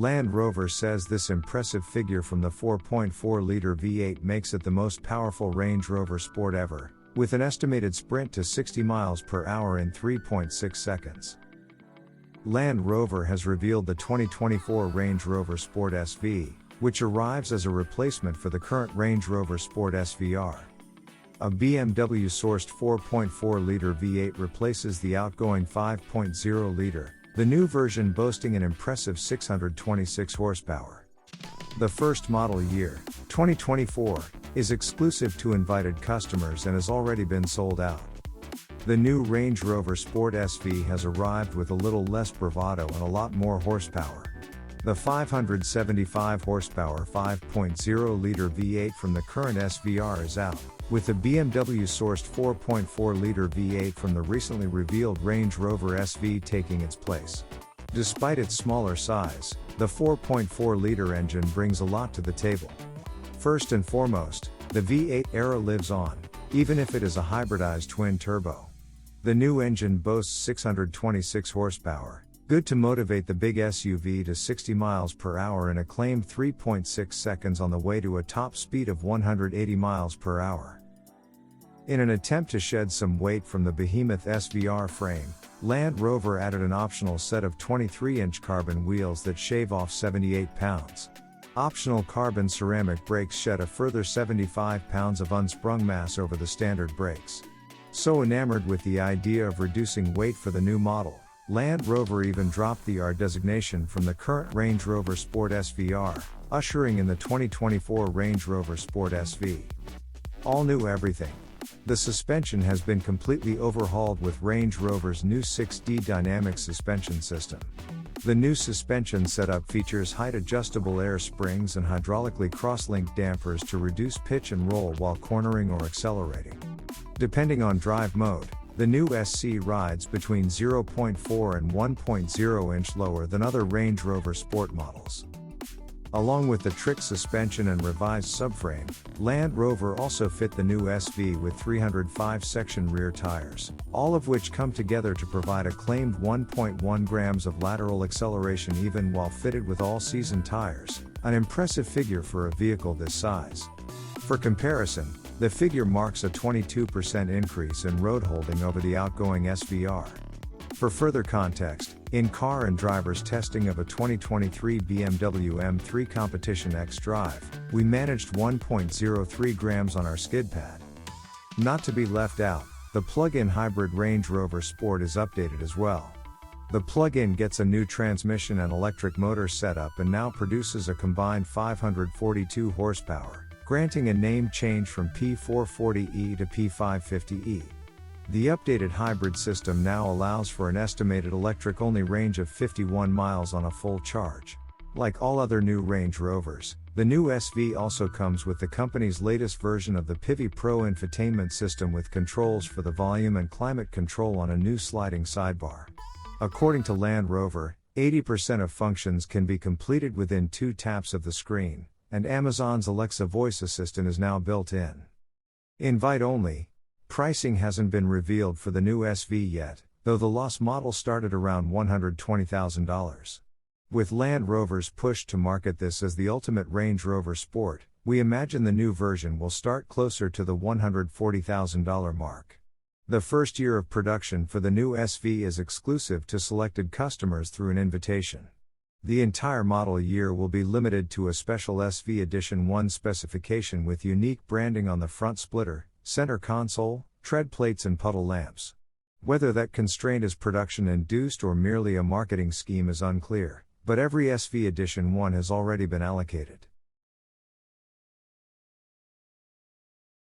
Land Rover says this impressive figure from the 4.4-liter V8 makes it the most powerful Range Rover Sport ever, with an estimated sprint to 60 miles per hour in 3.6 seconds. Land Rover has revealed the 2024 Range Rover Sport SV, which arrives as a replacement for the current Range Rover Sport SVR. A BMW-sourced 4.4-liter V8 replaces the outgoing 5.0-liter, the new version boasting an impressive 626 horsepower. The first model year, 2024, is exclusive to invited customers and has already been sold out. The new Range Rover Sport SV has arrived with a little less bravado and a lot more horsepower. The 575 horsepower 5.0-liter V8 from the current SVR is out, with the BMW-sourced 4.4-liter V8 from the recently revealed Range Rover SV taking its place. Despite its smaller size, the 4.4-liter engine brings a lot to the table. First and foremost, the V8 era lives on, even if it is a hybridized twin-turbo. The new engine boasts 626 horsepower, good to motivate the big SUV to 60 miles per hour in a claimed 3.6 seconds on the way to a top speed of 180 miles per hour. In an attempt to shed some weight from the behemoth SVR frame, Land Rover added an optional set of 23-inch carbon wheels that shave off 78 pounds. Optional carbon ceramic brakes shed a further 75 pounds of unsprung mass over the standard brakes. So enamored with the idea of reducing weight for the new model, Land Rover even dropped the R designation from the current Range Rover Sport SVR, ushering in the 2024 Range Rover Sport SV. All new everything. The suspension has been completely overhauled with Range Rover's new 6D dynamic suspension system. The new suspension setup features height-adjustable air springs and hydraulically cross-linked dampers to reduce pitch and roll while cornering or accelerating. Depending on drive mode, the new SC rides between 0.4 and 1.0 inch lower than other Range Rover Sport models. Along with the trick suspension and revised subframe, Land Rover also fit the new SV with 305-section rear tires, all of which come together to provide a claimed 1.1 grams of lateral acceleration even while fitted with all-season tires, an impressive figure for a vehicle this size. For comparison, the figure marks a 22% increase in road holding over the outgoing SVR. For further context, in car and drivers testing of a 2023 BMW M3 Competition X Drive, we managed 1.03 grams on our skid pad. Not to be left out, the plug-in hybrid Range Rover Sport is updated as well. The plug-in gets a new transmission and electric motor setup and now produces a combined 542 horsepower, granting a name change from P440e to P550e. The updated hybrid system now allows for an estimated electric-only range of 51 miles on a full charge. Like all other new Range Rovers, the new SV also comes with the company's latest version of the Pivi Pro infotainment system with controls for the volume and climate control on a new sliding sidebar. According to Land Rover, 80% of functions can be completed within 2 taps of the screen, and Amazon's Alexa voice assistant is now built in. Invite only. Pricing hasn't been revealed for the new SV yet, though the loss model started around $120,000. With Land Rover's push to market this as the ultimate Range Rover Sport, we imagine the new version will start closer to the $140,000 mark. The first year of production for the new SV is exclusive to selected customers through an invitation. The entire model year will be limited to a special SV Edition 1 specification with unique branding on the front splitter, center console, tread plates and puddle lamps. Whether that constraint is production-induced or merely a marketing scheme is unclear, but every SV Edition 1 has already been allocated.